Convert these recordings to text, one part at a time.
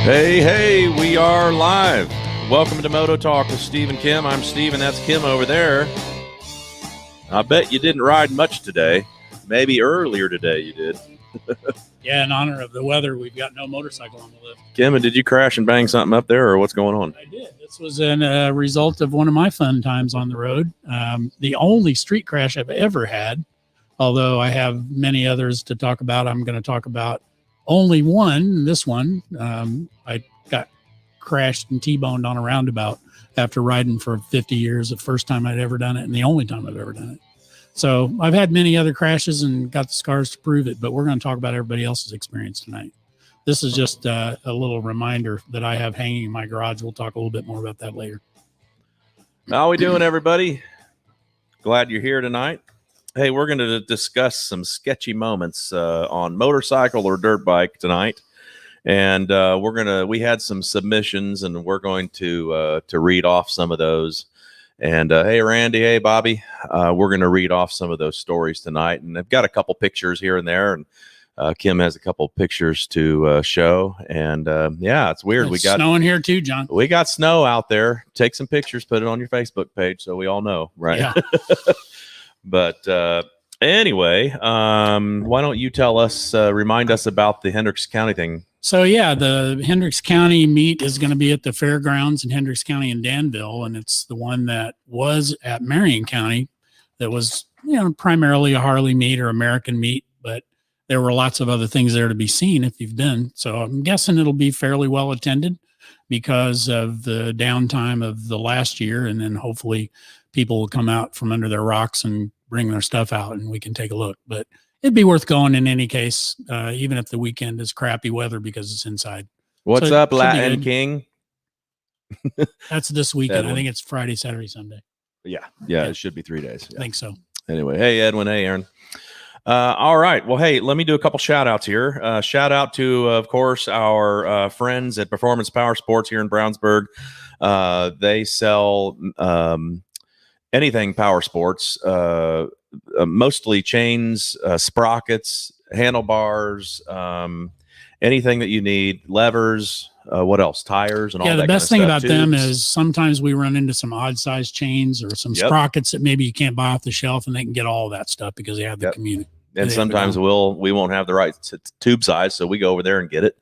Hey, we are live. Welcome to Moto Talk with Steve and Kim. I'm Steve, and that's Kim over there. I bet you didn't ride much today. Maybe earlier today you did. Yeah, in honor of the weather, we've got no motorcycle on the lift. Kim, did you crash and bang something up there, or what's going on? I did. This was a result of one of my fun times on the road. The only street crash I've ever had, although I have many others to talk about. I'm going to talk about only one, this one. I got crashed and T-boned on a roundabout after riding for 50 years, the first time I'd ever done it and the only time I've ever done it. So I've had many other crashes and got the scars to prove it, but we're going to talk about everybody else's experience tonight. This is just a little reminder that I have hanging in my garage. We'll talk a little bit more about that later. How we doing, everybody? Glad you're here tonight. Hey, we're going to discuss some sketchy moments on motorcycle or dirt bike tonight. And we had some submissions, and we're going to read off some of those. And hey, Randy, hey, Bobby, we're going to read off some of those stories tonight. And I've got a couple pictures here and there, and Kim has a couple pictures to show. And yeah, it's weird. It's we got snowing here too, John. We got snow out there. Take some pictures, put it on your Facebook page so we all know, right? Yeah. But anyway, why don't you tell us, remind us about the Hendricks County thing? So yeah, the Hendricks County meet is going to be at the fairgrounds in Hendricks County in Danville, and it's the one that was at Marion County. That was, primarily a Harley meet or American meet, but there were lots of other things there to be seen if you've been. So I'm guessing it'll be fairly well attended because of the downtime of the last year, and then hopefully people will come out from under their rocks and bring their stuff out, and we can take a look. But it'd be worth going in any case, even if the weekend is crappy weather because it's inside. What's up, Latin King? That's this weekend. I think it's Friday, Saturday, Sunday. Yeah. It should be 3 days. Yeah. I think so. Anyway, hey, Edwin. Hey, Aaron. All right. Well, hey, let me do a couple shout outs here. Shout out to, of course, our friends at Performance Power Sports here in Brownsburg. They sell anything power sports, mostly chains, sprockets, handlebars, anything that you need, levers, what else? Tires and all that. Yeah, the best thing about tubes. them is sometimes we run into some odd size chains or some sprockets that maybe you can't buy off the shelf, and they can get all that stuff because they have the community. And sometimes we won't have the right tube size, so we go over there and get it.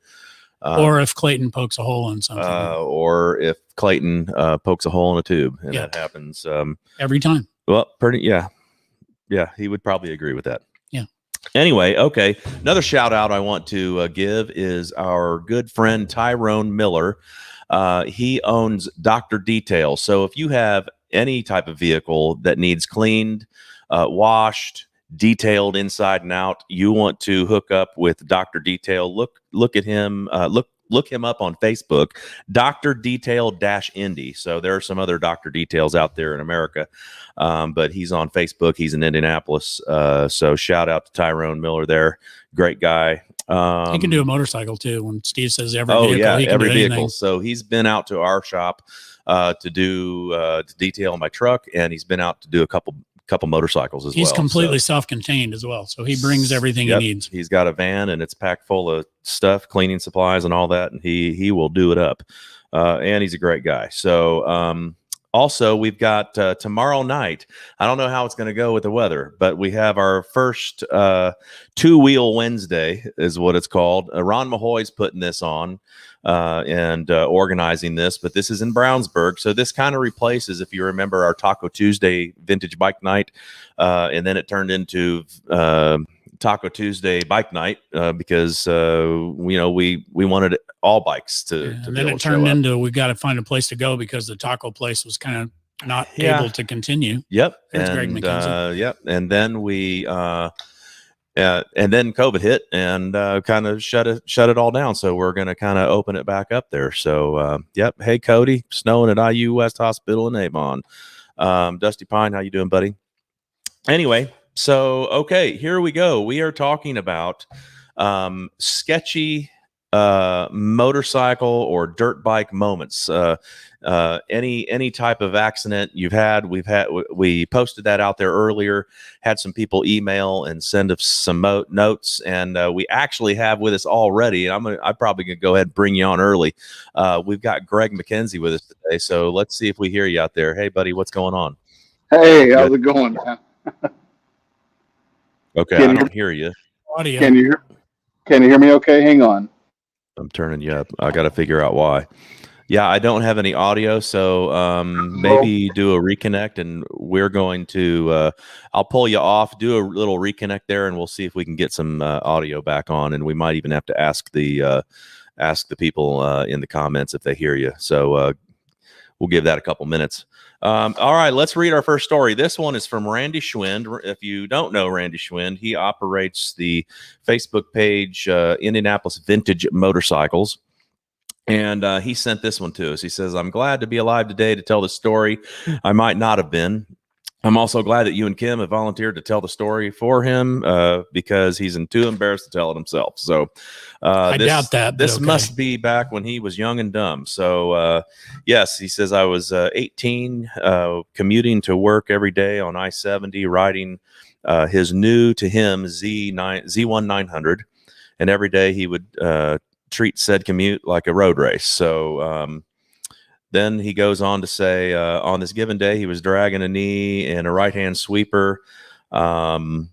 Or if Clayton pokes a hole in something. Or if Clayton pokes a hole in a tube, and that happens every time. Well, yeah, he would probably agree with that. Yeah. Anyway, okay. Another shout out I want to give is our good friend Tyrone Miller. He owns Dr. Detail. So if you have any type of vehicle that needs cleaned, washed, detailed inside and out, you want to hook up with Dr. Detail, look at him, look him up on Facebook, Dr. Detail-Indy. So there are some other Dr. Details out there in America, but he's on Facebook. He's in Indianapolis. So shout out to Tyrone Miller there. Great guy. He can do a motorcycle too. When Steve says every vehicle, he can every do vehicle. anything. So he's been out to our shop to do to detail my truck, and he's been out to do a couple motorcycles as well. He's completely self-contained as well, so he brings everything he needs. He's got a van, and it's packed full of stuff, cleaning supplies and all that, and he will do it up. And he's a great guy. So also, we've got tomorrow night. I don't know how it's going to go with the weather, but we have our first two-wheel Wednesday is what it's called. Ron Mahoy's putting this on and organizing this, but this is in Brownsburg. So this kind of replaces, if you remember, our Taco Tuesday Vintage Bike Night, and then it turned into Taco Tuesday Bike Night because we wanted all bikes to and then it turned into we've got to find a place to go because the taco place was kind of not able to continue. Yep. That's Greg McKenzie. Yep. And then we and then COVID hit and kind of shut it all down. So we're going to kind of open it back up there. So yep. Hey, Cody, snowing at IU West Hospital in Avon. Dusty Pine, how you doing, buddy? Anyway, so okay, here we go. We are talking about sketchy motorcycle or dirt bike moments, any type of accident you've had. We posted that out there earlier, had some people email and send us some notes, and we actually have with us already. I'm probably gonna go ahead and bring you on early. We've got Greg McKenzie with us today, so let's see if we hear you out there. Hey buddy, what's going on? Hey, how's it going, man? Okay, I don't hear you. Audio. Can you hear me okay? Hang on. I'm turning you up. I got to figure out why. Yeah, I don't have any audio, so maybe do a reconnect, and we're going to. I'll pull you off, do a little reconnect there, and we'll see if we can get some audio back on, and we might even have to ask the people in the comments if they hear you. So we'll give that a couple minutes. All right, let's read our first story. This one is from Randy Schwind. If you don't know Randy Schwind, he operates the Facebook page Indianapolis Vintage Motorcycles. And he sent this one to us. He says, I'm glad to be alive today to tell the story I might not have been. I'm also glad that you and Kim have volunteered to tell the story for him because he's too embarrassed to tell it himself. So I doubt that. This okay. must be back when he was young and dumb. So yes, he says, I was 18, commuting to work every day on I-70, riding his new to him Z1 900. And every day he would treat said commute like a road race. So then he goes on to say, on this given day, he was dragging a knee and a right-hand sweeper. Looks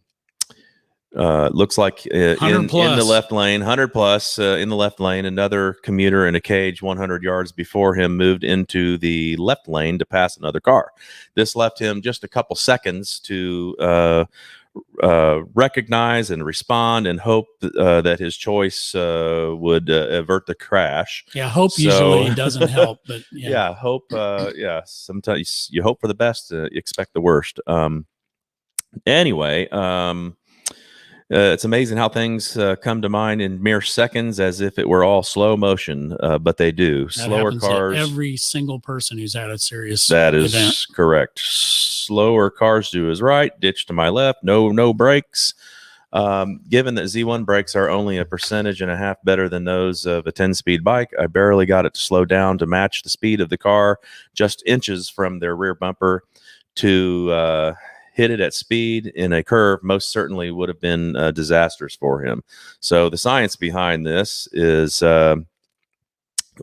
like in the left lane, 100 plus in the left lane. Another commuter in a cage 100 yards before him moved into the left lane to pass another car. This left him just a couple seconds to recognize and respond and hope that his choice would avert the crash. Yeah, hope usually doesn't help, but yeah, hope. Yeah, sometimes you hope for the best, expect the worst. Anyway, it's amazing how things come to mind in mere seconds, as if it were all slow motion, but they do. That Slower cars. Every single person who's had a serious That is event. Correct. Slower cars to his right, ditch to my left. No brakes. Given that Z1 brakes are only 1.5% better than those of a 10-speed bike, I barely got it to slow down to match the speed of the car, just inches from their rear bumper. To hit it at speed in a curve most certainly would have been disastrous for him. So the science behind this is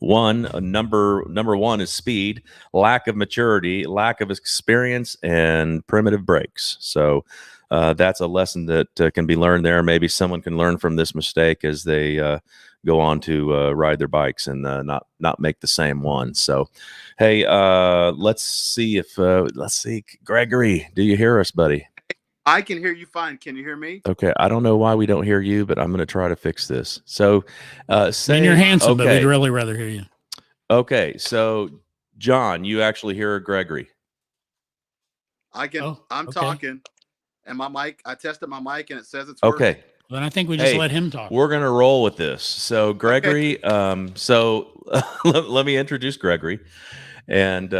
number one is speed, lack of maturity, lack of experience, and primitive brakes. So that's a lesson that can be learned there. Maybe someone can learn from this mistake as they go on to ride their bikes and not make the same one. So, hey, let's see, Gregory, do you hear us, buddy? I can hear you fine. Can you hear me? Okay, I don't know why we don't hear you, but I'm going to try to fix this. So, say you're handsome, but we'd really rather hear you. Okay, so John, you actually hear Gregory? I can. Oh, I'm okay. talking, and my mic. I tested my mic, and it says it's okay. working. Then I think we just let him talk. We're gonna roll with this. So Gregory, so let me introduce Gregory. And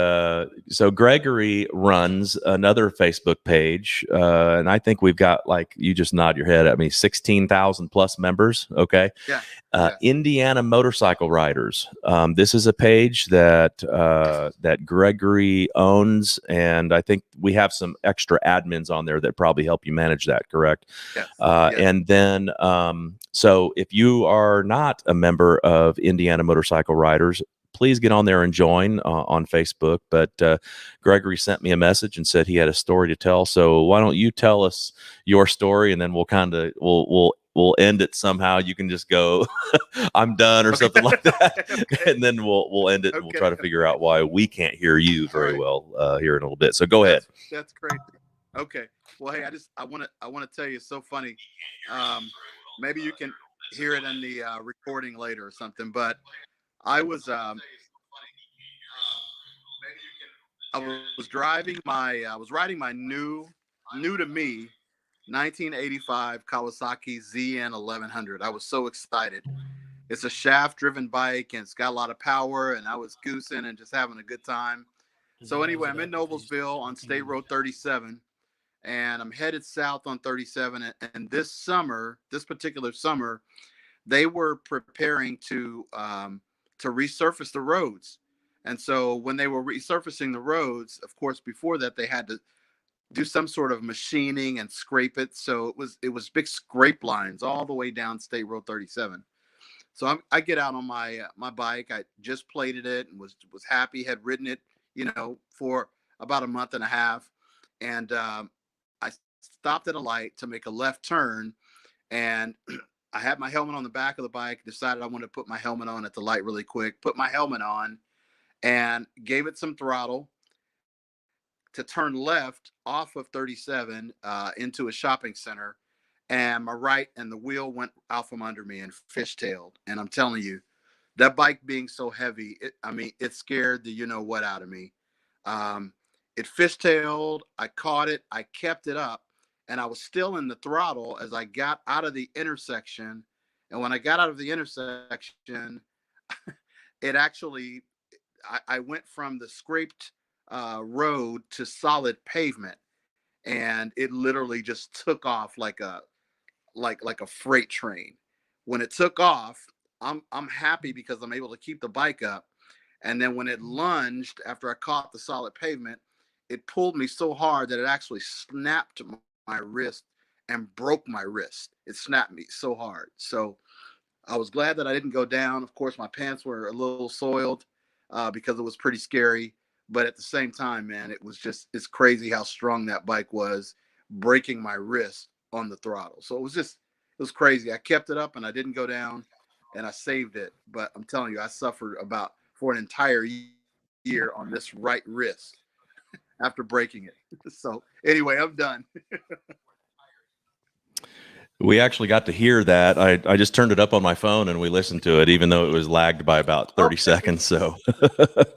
so Gregory runs another Facebook page, and I think we've got, like, you just nod your head at me, 16,000 plus members. Okay. Yeah. Indiana Motorcycle Riders. This is a page that Gregory owns, and I think we have some extra admins on there that probably help you manage that. Correct? Yes. And then, so if you are not a member of Indiana Motorcycle Riders, please get on there and join on Facebook. But Gregory sent me a message and said he had a story to tell. So why don't you tell us your story, and then we'll end it somehow. You can just go, I'm done, or something like that. Okay. And then we'll end it, and we'll try to figure out why we can't hear you very well here in a little bit. So go ahead. That's crazy. Okay. Well, hey, I want to tell you, it's so funny. Maybe you can hear it in the recording later or something, but I was riding my new to me 1985 Kawasaki ZN 1100. I was so excited. It's a shaft driven bike, and it's got a lot of power, and I was goosing and just having a good time. So anyway, I'm in Noblesville on State Road 37, and I'm headed south on 37. And this particular summer, they were preparing to resurface the roads. And so when they were resurfacing the roads, of course, before that, they had to do some sort of machining and scrape it. So it was big scrape lines all the way down State Road 37. So I get out on my bike. I just plated it and was happy. Had ridden it, for about a month and a half, and I stopped at a light to make a left turn, and I had my helmet on the back of the bike. Decided I wanted to put my helmet on at the light really quick. Put my helmet on, and gave it some throttle to turn left off of 37 into a shopping center. And my right and the wheel went out from under me and fishtailed. And I'm telling you, that bike being so heavy, it scared the what out of me. It fishtailed. I caught it. I kept it up. And I was still in the throttle as I got out of the intersection. And when I got out of the intersection, it actually, I went from the scraped road to solid pavement. And it literally just took off like a freight train. When it took off, I'm happy because I'm able to keep the bike up. And then when it lunged after I caught the solid pavement, it pulled me so hard that it actually snapped my wrist and broke my wrist. It snapped me so hard. So I was glad that I didn't go down. Of course, my pants were a little soiled because it was pretty scary. But at the same time, man, it's crazy how strong that bike was, breaking my wrist on the throttle. So it was crazy. I kept it up and I didn't go down and I saved it. But I'm telling you, I suffered for an entire year on this right wrist after breaking it. So anyway, I'm done. We actually got to hear that. I just turned it up on my phone and we listened to it, even though it was lagged by about 30 seconds. So,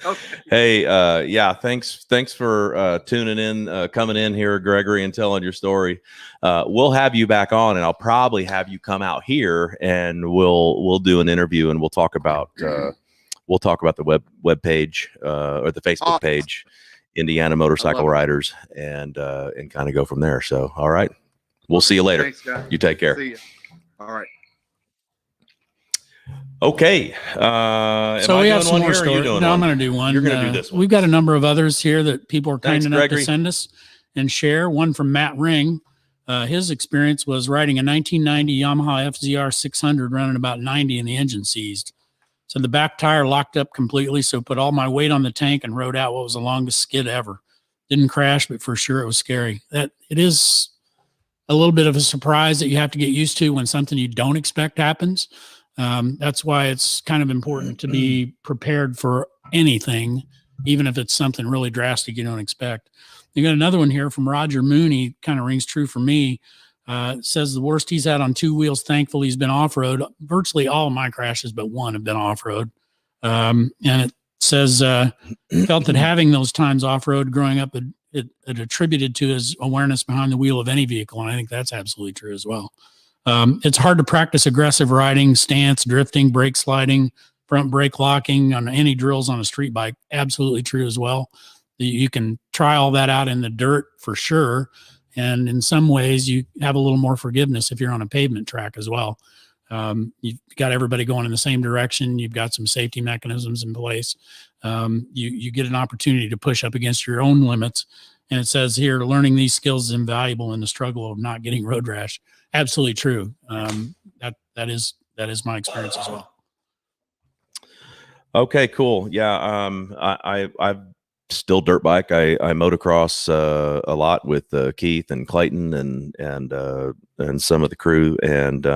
Okay. Hey, yeah, thanks for tuning in, coming in here, Gregory, and telling your story. We'll have you back on, and I'll probably have you come out here, and we'll do an interview, and we'll talk about the web page or the Facebook page, Indiana Motorcycle Riders, and kind of go from there. So, all right. We'll see you later. Thanks, guys. You take care. See you. All right. Okay. So we have some more stories. No, I'm going to do one. You're going to do this one. We've got a number of others here that people are kind enough Gregory. to send us and share. One from Matt Ring. His experience was riding a 1990 Yamaha FZR 600 running about 90 and the engine seized. So the back tire locked up completely. So put all my weight on the tank and rode out what was the longest skid ever. Didn't crash, but for sure it was scary. It is a little bit of a surprise that you have to get used to when something you don't expect happens. That's why it's kind of important to be prepared for anything, even if it's something really drastic you don't expect. You got another one here from Roger Mooney, kind of rings true for me. Says the worst he's had on two wheels. Thankfully, he's been off-road. Virtually all of my crashes, but one have been off-road. And it says, felt that having those times off-road growing up, it attributed to his awareness behind the wheel of any vehicle. And I think that's absolutely true as well. It's hard to practice aggressive riding, stance, drifting, brake sliding, front brake locking on any drills on a street bike. Absolutely true as well. You can try all that out in the dirt for sure. And in some ways you have a little more forgiveness if you're on a pavement track as well. You've got everybody going in the same direction. You've got some safety mechanisms in place. You get an opportunity to push up against your own limits. And it says here, learning these skills is invaluable in the struggle of not getting road rash. Absolutely true. That is my experience as well. Okay, cool. Yeah. I've still dirt bike. I motocross a lot with Keith and Clayton and some of the crew. And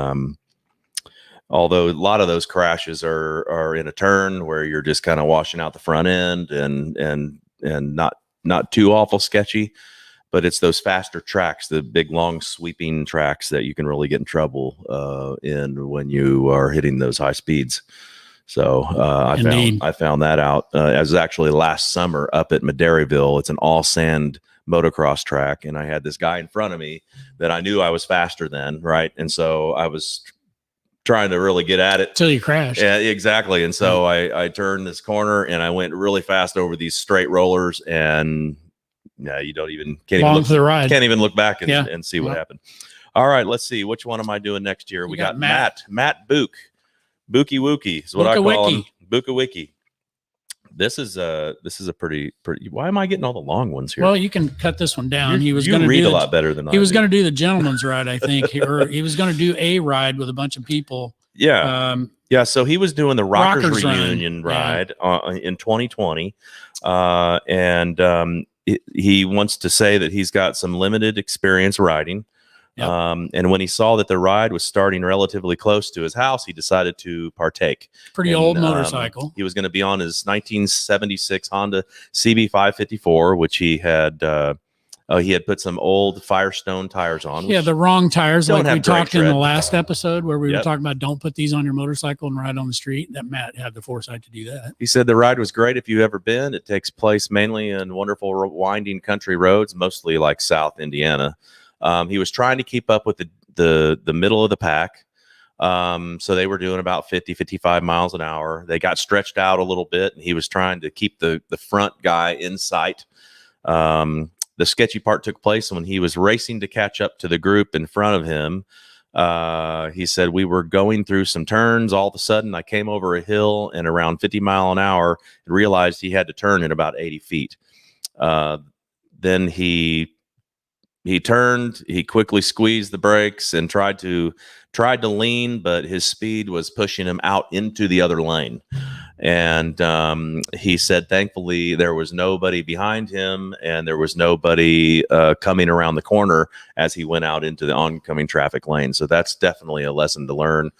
although a lot of those crashes are in a turn where you're just kind of washing out the front end and not too awful sketchy, but it's those faster tracks, the big long sweeping tracks that you can really get in trouble in when you are hitting those high speeds. So I found that out as actually last summer up at Madeiraville. It's an all sand motocross track, and I had this guy in front of me that I knew I was faster than, right? And so I was trying to really get at it till you crashed. Yeah, exactly. And so I turned this corner and I went really fast over these straight rollers, and yeah, you can't even look back and see what happened. All right, let's see. Which one am I doing next year? You We got got Matt Book. Bookie Wookie is what I call him. Booka Wiki. This is a pretty. Why am I getting all the long ones here? Well, you can cut this one down. He was you going to read do a lot better than I He was do. going to do the gentleman's ride, I think, or he was going to do a ride with a bunch of people. Yeah. Yeah. So he was doing the Rockers Reunion ride in 2020. He wants to say that he's got some limited experience riding. Yep. And when he saw that the ride was starting relatively close to his house, he decided to partake. Pretty old motorcycle. He was going to be on his 1976 Honda CB554, which he had put some old Firestone tires on. Yeah, the wrong tires, like we talked in the tread. last episode where we were talking about don't put these on your motorcycle and ride on the street. That Matt had the foresight to do that. He said the ride was great if you've ever been. It takes place mainly in wonderful winding country roads, mostly like South Indiana. He was trying to keep up with the middle of the pack. So they were doing about 50, 55 miles an hour. They got stretched out a little bit, and he was trying to keep the front guy in sight. The sketchy part took place when he was racing to catch up to the group in front of him. He said, we were going through some turns. All of a sudden, I came over a hill and around 50 mile an hour and realized he had to turn at about 80 feet. Then he turned, he quickly squeezed the brakes and tried to lean, but his speed was pushing him out into the other lane. And he said, thankfully, there was nobody behind him and there was nobody coming around the corner as he went out into the oncoming traffic lane. So that's definitely a lesson to learn.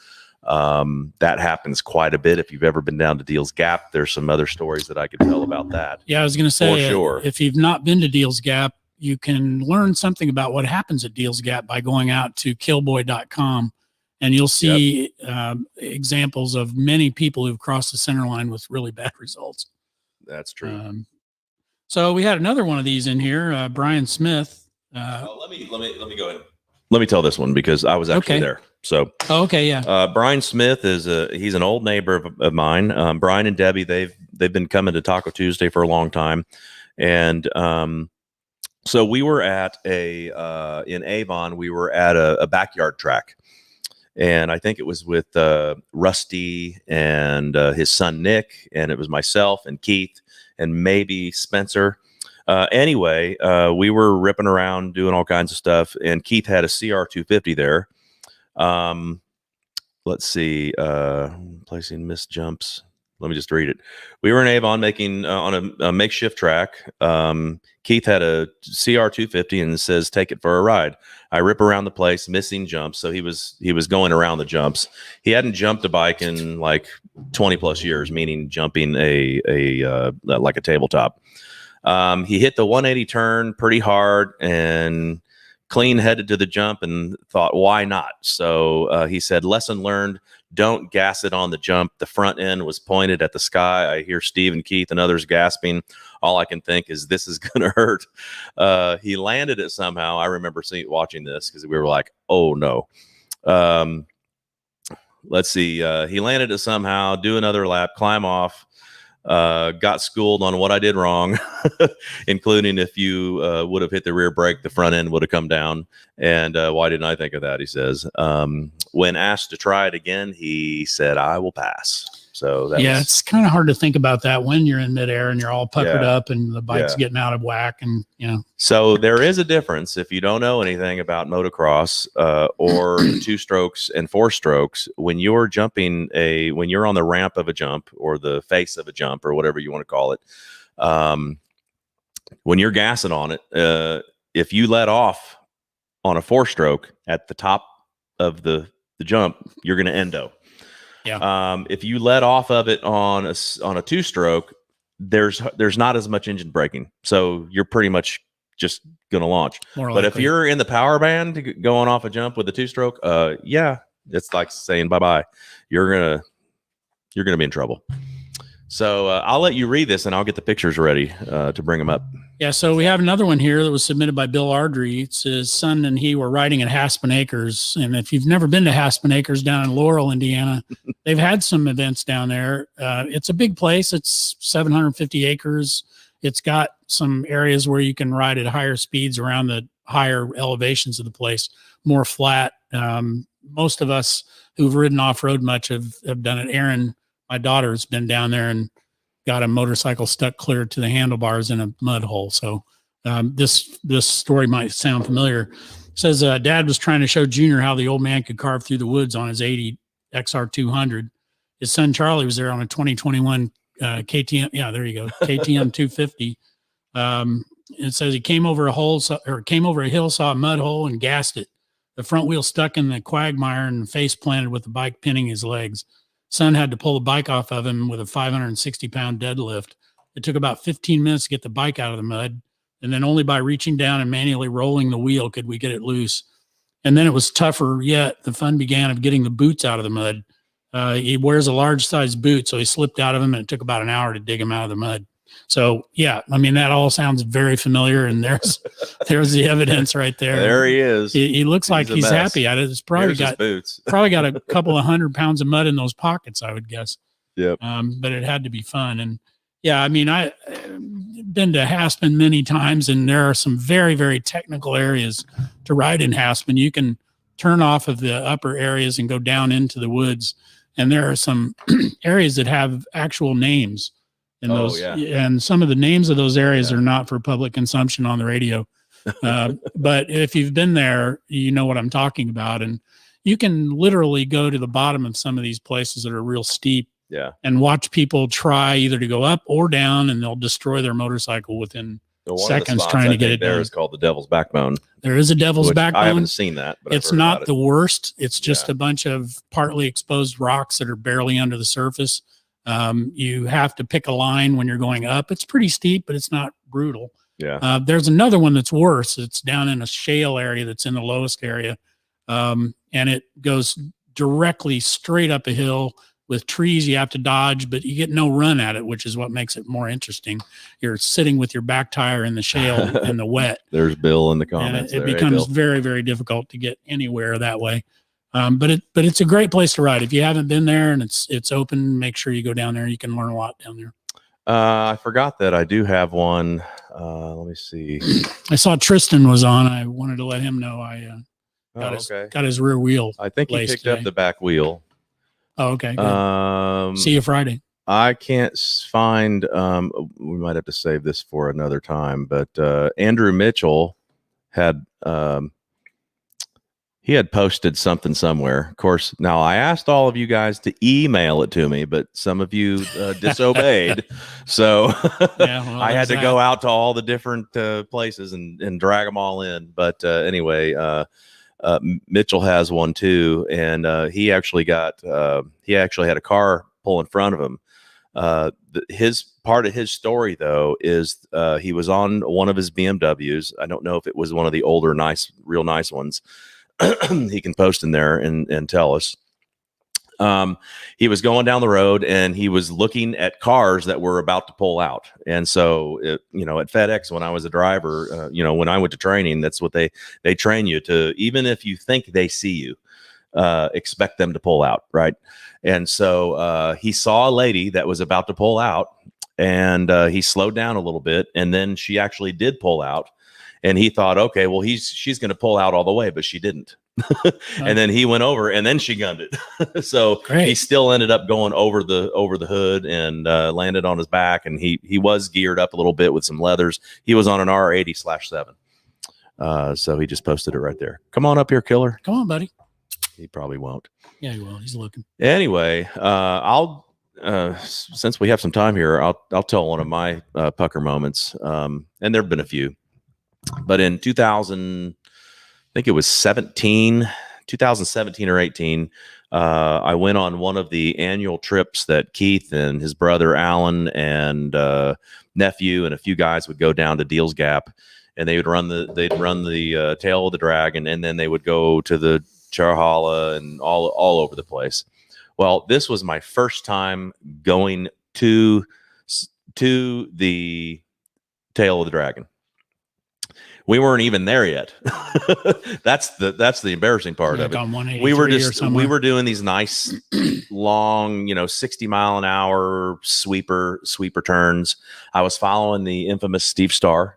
That happens quite a bit. If you've ever been down to Deals Gap, there's some other stories that I could tell about that. Yeah, I was going to say, for sure. If you've not been to Deals Gap, you can learn something about what happens at Deals Gap by going out to killboy.com, and you'll see examples of many people who've crossed the center line with really bad results. That's true. So we had another one of these in here, Brian Smith. Let me go ahead. Let me tell this one because I was actually there. So, Brian Smith he's an old neighbor of mine. Brian and Debbie, they've been coming to Taco Tuesday for a long time, and so we were at in Avon, we were at a backyard track, and I think it was with Rusty and his son Nick, and it was myself and Keith and maybe Spencer. Anyway, we were ripping around doing all kinds of stuff, and Keith had a CR250 there. Let's see, placing missed jumps. Let me just read it. We were in Avon making on a makeshift track. Keith had a CR250 and says, take it for a ride. I rip around the place, missing jumps. So he was going around the jumps. He hadn't jumped a bike in like 20 plus years, meaning jumping like a tabletop. He hit the 180 turn pretty hard and clean headed to the jump and thought, why not? So he said, lesson learned, don't gas it on the jump. The front end was pointed at the sky. I hear Steve and Keith and others gasping. All I can think is this is going to hurt. He landed it somehow. I remember watching this because we were like, oh no. Let's see. He landed it somehow, do another lap, climb off. Got schooled on what I did wrong, including if you would have hit the rear brake, the front end would have come down. And why didn't I think of that? He says, when asked to try it again, he said, I will pass. So it's kind of hard to think about that when you're in midair and you're all puckered up and the bike's getting out of whack. And, so there is a difference if you don't know anything about motocross or 2 strokes and 4 strokes. When you're jumping when you're on the ramp of a jump or the face of a jump or whatever you want to call it, when you're gassing on it, if you let off on a 4-stroke at the top of the jump, you're going to endo. Yeah. If you let off of it on a 2-stroke, there's not as much engine braking, so you're pretty much just going to launch. But if you're in the power band going off a jump with a 2-stroke, it's like saying bye bye. You're gonna be in trouble. So I'll let you read this, and I'll get the pictures ready to bring them up. Yeah, so we have another one here that was submitted by Bill Ardrey. It's his son and he were riding at Haspin Acres. And if you've never been to Haspin Acres down in Laurel, Indiana, they've had some events down there. It's a big place. It's 750 acres. It's got some areas where you can ride at higher speeds around the higher elevations of the place, more flat. Most of us who've ridden off-road much have done it. Aaron, my daughter's been down there and got a motorcycle stuck clear to the handlebars in a mud hole. So this story might sound familiar. It says Dad was trying to show Junior how the old man could carve through the woods on his 80 XR200. His son Charlie was there on a 2021 KTM. Yeah, there you go, KTM 250. It says he came over a hill, saw a mud hole, and gassed it. The front wheel stuck in the quagmire and face planted with the bike pinning his legs. Son had to pull the bike off of him with a 560-pound deadlift. It took about 15 minutes to get the bike out of the mud, and then only by reaching down and manually rolling the wheel could we get it loose. And then it was tougher yet. The fun began of getting the boots out of the mud. He wears a large-sized boot, so he slipped out of them, and it took about an hour to dig him out of the mud. So, yeah, I mean, that all sounds very familiar, and there's the evidence right there. There he is. He looks like he's happy. It's probably got boots. probably got a couple of 100 pounds of mud in those pockets, I would guess. Yep. But it had to be fun. And yeah, I mean, I've been to Haspin many times, and there are some very, very technical areas to ride in Haspin. You can turn off of the upper areas and go down into the woods. And there are some areas that have actual names. And some of the names of those areas are not for public consumption on the radio. But if you've been there, you know what I'm talking about. And you can literally go to the bottom of some of these places that are real steep and watch people try either to go up or down, and they'll destroy their motorcycle within seconds trying to get it done. There is called the Devil's Backbone. There is a Devil's Backbone. I haven't seen that, but it's not the worst. It's just a bunch of partly exposed rocks that are barely under the surface. You have to pick a line when you're going up. It's pretty steep, but it's not brutal. Yeah. There's another one that's worse. It's down in a shale area that's in the lowest area. And it goes directly straight up a hill with trees you have to dodge, but you get no run at it, which is what makes it more interesting. You're sitting with your back tire in the shale and the wet. There's Bill in the comments. And it becomes very, very difficult to get anywhere that way. But it's a great place to ride. If you haven't been there and it's open, make sure you go down there. You can learn a lot down there. I forgot that I do have one. Let me see. I saw Tristan was on. I wanted to let him know I got his rear wheel. I think he picked up the back wheel. Oh, okay. See you Friday. I can't find. We might have to save this for another time. But Andrew Mitchell had. He had posted something somewhere. Of course, now I asked all of you guys to email it to me, but some of you disobeyed. So I had to go out to all the different places and drag them all in. But anyway, Mitchell has one too, and he actually had a car pull in front of him. His part of his story though is he was on one of his BMWs. I don't know if it was one of the older, real nice ones. He can post in there and tell us. He was going down the road and he was looking at cars that were about to pull out. And so, at FedEx, when I was a driver, when I went to training, that's what they train you to, even if you think they see you, expect them to pull out. Right. And so he saw a lady that was about to pull out, and he slowed down a little bit, and then she actually did pull out. And he thought, okay, well, she's going to pull out all the way, but she didn't. And then he went over, and then she gunned it. So he still ended up going over the hood and landed on his back. And he was geared up a little bit with some leathers. He was on an R80/7. So he just posted it right there. Come on up here, Killer. Come on, buddy. He probably won't. Yeah, he will. He's looking. Anyway, I'll since we have some time here, I'll tell one of my pucker moments. And there've been a few. But in 2017 or 18, I went on one of the annual trips that Keith and his brother Alan and nephew and a few guys would go down to Deals Gap, and they'd run the Tail of the Dragon, and then they would go to the Charhala and all over the place. Well, this was my first time going to the Tail of the Dragon. We weren't even there yet. That's the embarrassing part of it. We were doing these nice long, 60 mile an hour sweeper turns. I was following the infamous Steve Starr,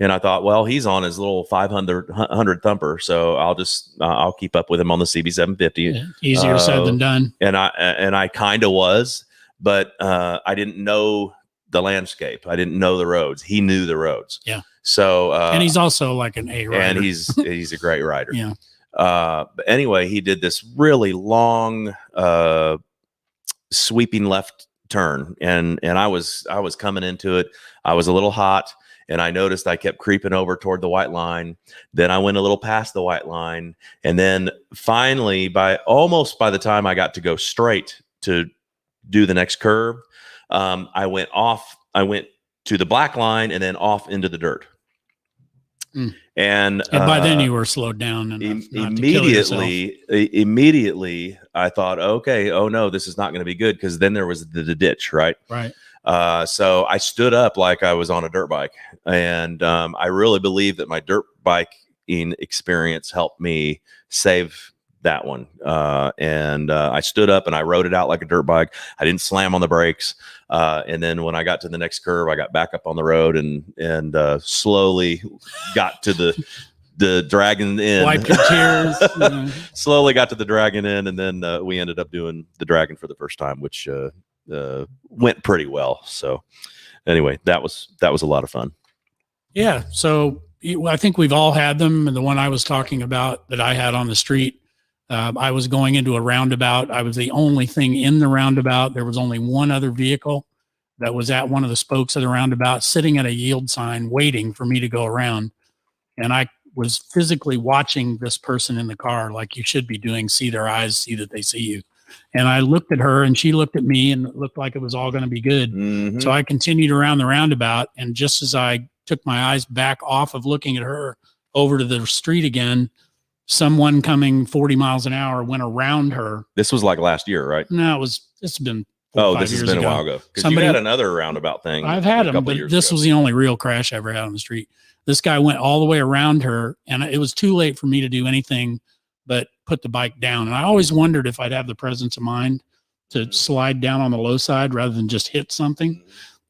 And I thought, well, he's on his little 500 thumper, so I'll keep up with him on the CB 750. Yeah, easier said than done. And I kind of was, but I didn't know the landscape. I didn't know the roads. He knew the roads. Yeah. So and he's also like an A rider. And he's a great rider. Yeah. But anyway, he did this really long sweeping left turn, and I was coming into it. I was a little hot, and I noticed I kept creeping over toward the white line. Then I went a little past the white line, and then finally, by the time I got to go straight to do the next curve, I went to the black line and then off into the dirt. And by then you were slowed down immediately I thought, okay, oh no, this is not going to be good, because then there was the ditch, right? So I stood up like I was on a dirt bike, and I really believe that my dirt biking experience helped me save that one. And I stood up and I rode it out like a dirt bike. I didn't slam on the brakes. And then when I got to the next curve, I got back up on the road and slowly got to the Dragon Inn. Wipe your tears. Slowly got to the Dragon Inn, and then we ended up doing the Dragon for the first time, which went pretty well. So anyway, that was a lot of fun. Yeah. So I think we've all had them. And the one I was talking about that I had on the street, I was going into a roundabout. I was the only thing in the roundabout. There was only one other vehicle that was at one of the spokes of the roundabout, sitting at a yield sign, waiting for me to go around. And I was physically watching this person in the car, like you should be doing, see their eyes, see that they see you. And I looked at her and she looked at me, and it looked like it was all going to be good. Mm-hmm. So I continued around the roundabout. And just as I took my eyes back off of looking at her over to the street again, someone coming 40 miles an hour went around her. This was like last year, right? No, it's been 4 this has been a while ago. Because you had another roundabout thing. I've had them, but this was the only real crash I ever had on the street. This guy went all the way around her, and it was too late for me to do anything but put the bike down. And I always wondered if I'd have the presence of mind to slide down on the low side rather than just hit something.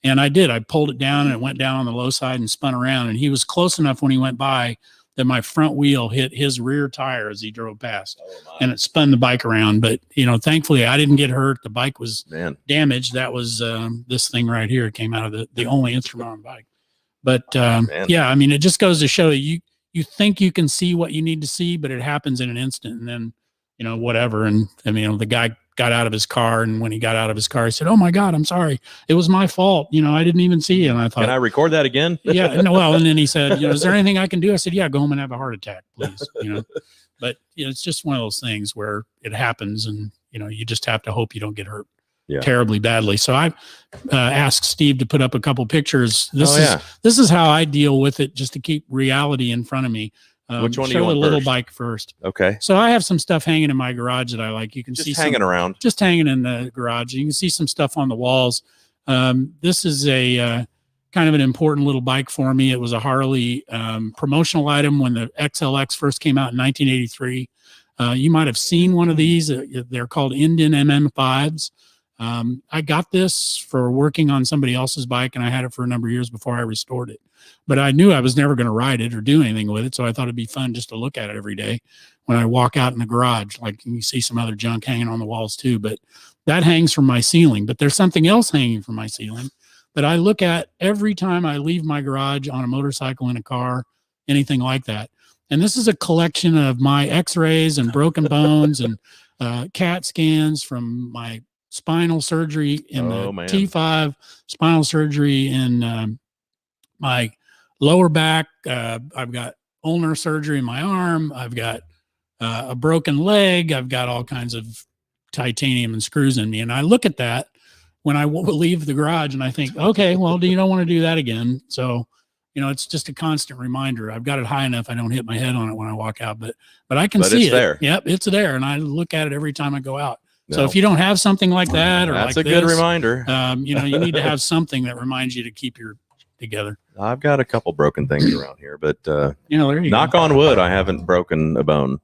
And I did. I pulled it down, and it went down on the low side and spun around. And he was close enough when he went by that my front wheel hit his rear tire as he drove past, and it spun the bike around. But, thankfully I didn't get hurt. The bike was damaged. That was this thing right here. It came out of the only instrument on the bike. But yeah, I mean, it just goes to show you think you can see what you need to see, but it happens in an instant, and then, whatever. And I mean, the guy got out of his car, and when he got out of his car, he said, "Oh my God, I'm sorry. It was my fault. I didn't even see you." And I thought, can I record that again? Yeah. No, well, and then he said, "Is there anything I can do?" I said, "Yeah, go home and have a heart attack, please." But it's just one of those things where it happens, and you just have to hope you don't get hurt terribly badly. So I asked Steve to put up a couple pictures. This is how I deal with it, just to keep reality in front of me. Which one do show you want the little first? Bike first. Okay. So I have some stuff hanging in my garage that I like. You can Just see hanging around. just hanging in the garage. You can see some stuff on the walls. This is a kind of an important little bike for me. It was a Harley promotional item when the XLX first came out in 1983. You might have seen one of these. They're called Indian MM5s. I got this for working on somebody else's bike, and I had it for a number of years before I restored it. But I knew I was never going to ride it or do anything with it, so I thought it'd be fun just to look at it every day when I walk out in the garage. Like, you see some other junk hanging on the walls too, but that hangs from my ceiling. But there's something else hanging from my ceiling that I look at every time I leave my garage on a motorcycle, in a car, anything like that. And this is a collection of my x-rays and broken bones and CAT scans from my spinal surgery in the T5, spinal surgery in my lower back. I've got ulnar surgery in my arm. I've got a broken leg. I've got all kinds of titanium and screws in me. And I look at that when I leave the garage, and I think, okay, well, you don't want to do that again. So, it's just a constant reminder. I've got it high enough I don't hit my head on it when I walk out, but I can see it. There. Yep, it's there. And I look at it every time I go out. No. So if you don't have something like that, or that's like a good reminder. You need to have something that reminds you to keep your together. I've got a couple broken things around here, but there you knock on wood, I haven't broken a bone.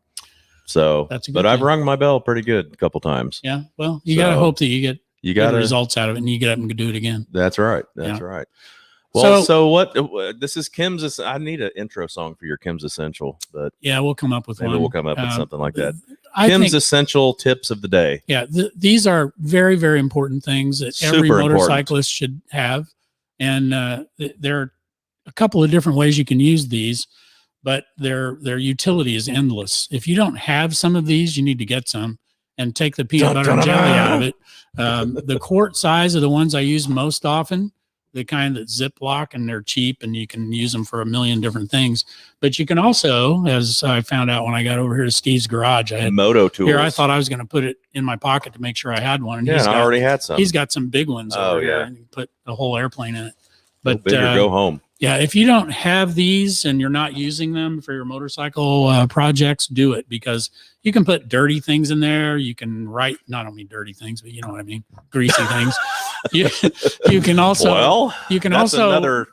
So, that's a good but thing. I've rung my bell pretty good a couple times. Yeah. Well, you got to hope that you get good results out of it, and you get up and do it again. That's right. That's right. Well, so what? This is Kim's. I need an intro song for your Kim's Essential, but yeah, we'll come up with maybe one. we'll come up with something like that. I Kim's think, Essential tips of the day. Yeah, these are very, very important things that every Super motorcyclist should have. And there are a couple of different ways you can use these, but their utility is endless. If you don't have some of these, you need to get some and take the peanut butter and jelly out of it. The quart size are the ones I use most often, the kind that zip lock, and they're cheap and you can use them for a million different things. But you can also, as I found out when I got over here to Steve's garage, I had Moto tools. here. I thought I was going to put it in my pocket to make sure I had one. And Yeah, I already had some. He's got some big ones over here, yeah. and you put a whole airplane in it. But go big or go home. Yeah, if you don't have these and you're not using them for your motorcycle projects, do it, because you can put dirty things in there. You can write not only dirty things, but you know what I mean, greasy things. You can also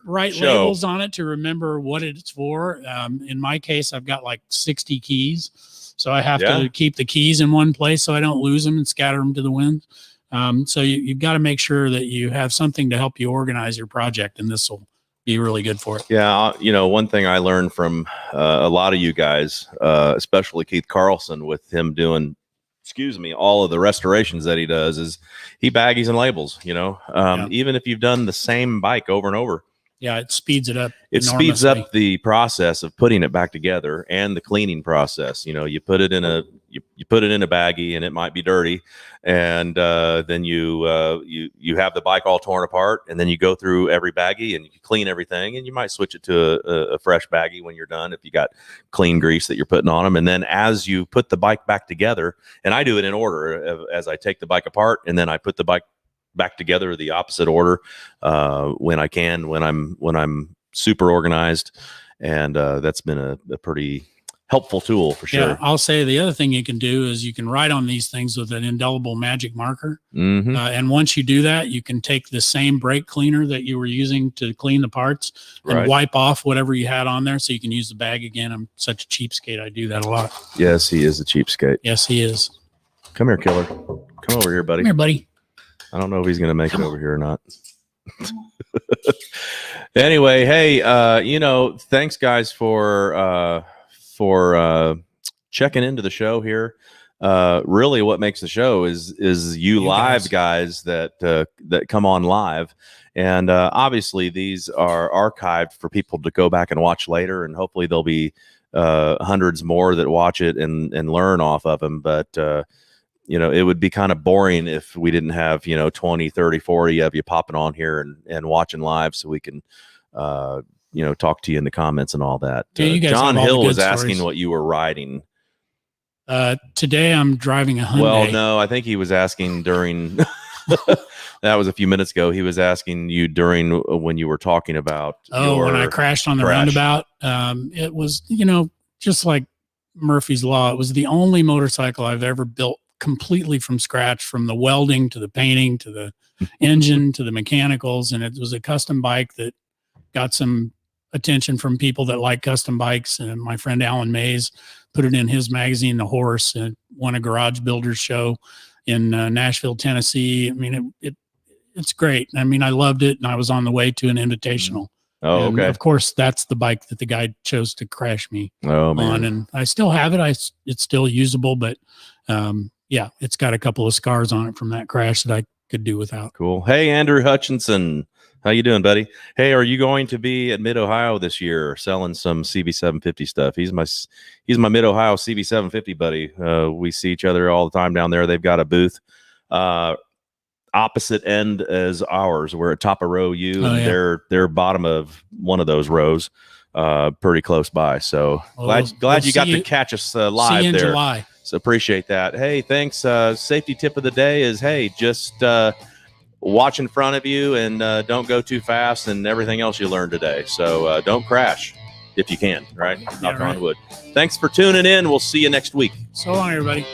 write labels on it to remember what it's for. In my case, I've got like 60 keys, so I have to keep the keys in one place so I don't lose them and scatter them to the wind. So you've got to make sure that you have something to help you organize your project, and this will be really good for it. Yeah, one thing I learned from a lot of you guys, especially Keith Carlson, with him doing, all of the restorations that he does, is he baggies and labels. Even if you've done the same bike over and over. Yeah, it speeds it up. It speeds up the process of putting it back together and the cleaning process. You put it in a you put it in a baggie and it might be dirty, and then you have the bike all torn apart, and then you go through every baggie and you clean everything, and you might switch it to a fresh baggie when you're done if you got clean grease that you're putting on them. And then as you put the bike back together, and I do it in order as I take the bike apart, and then I put the bike back together the opposite order when I can, when I'm super organized, and that's been a pretty helpful tool for sure. Yeah, I'll say the other thing you can do is you can write on these things with an indelible magic marker. Mm-hmm. And once you do that, you can take the same brake cleaner that you were using to clean the parts and wipe off whatever you had on there so you can use the bag again. I'm such a cheapskate. I do that a lot. Yes, he is a cheapskate. Yes, he is. Come here, killer. Come over here, buddy. Come here, buddy. I don't know if he's going to make it over here or not. Anyway, hey, thanks guys for checking into the show here. Really what makes the show is you live guys that come on live. And obviously these are archived for people to go back and watch later, and hopefully there'll be hundreds more that watch it and learn off of them. But it would be kind of boring if we didn't have 20, 30, 40 of you popping on here and watching live, so we can talk to you in the comments and all that. John Hill was asking what you were riding. Today I'm driving a Hyundai. Well, no, I think he was asking during that was a few minutes ago. He was asking you during when you were talking about when I crashed on the roundabout. It was just like Murphy's Law. It was the only motorcycle I've ever built completely from scratch, from the welding to the painting to the engine to the mechanicals, and it was a custom bike that got some attention from people that like custom bikes. And my friend Alan Mays put it in his magazine, The Horse, and won a garage builders show in Nashville, Tennessee. I mean, it's great. I mean, I loved it, and I was on the way to an invitational. Oh, and okay. Of course, that's the bike that the guy chose to crash me on, and I still have it. It's still usable, but yeah, it's got a couple of scars on it from that crash that I could do without. Cool. Hey, Andrew Hutchinson. How you doing, buddy? Hey, are you going to be at Mid-Ohio this year selling some CB750 stuff? He's my Mid-Ohio CB750 buddy. We see each other all the time down there. They've got a booth opposite end as ours. We're at top of row U, and they're bottom of one of those rows, pretty close by. So glad you got to catch us live see you in there. July. So appreciate that. Hey, thanks. Safety tip of the day is, hey, just watch in front of you and don't go too fast, and everything else you learned today. So don't crash if you can, right? Knock on wood. Thanks for tuning in. We'll see you next week. So long, everybody.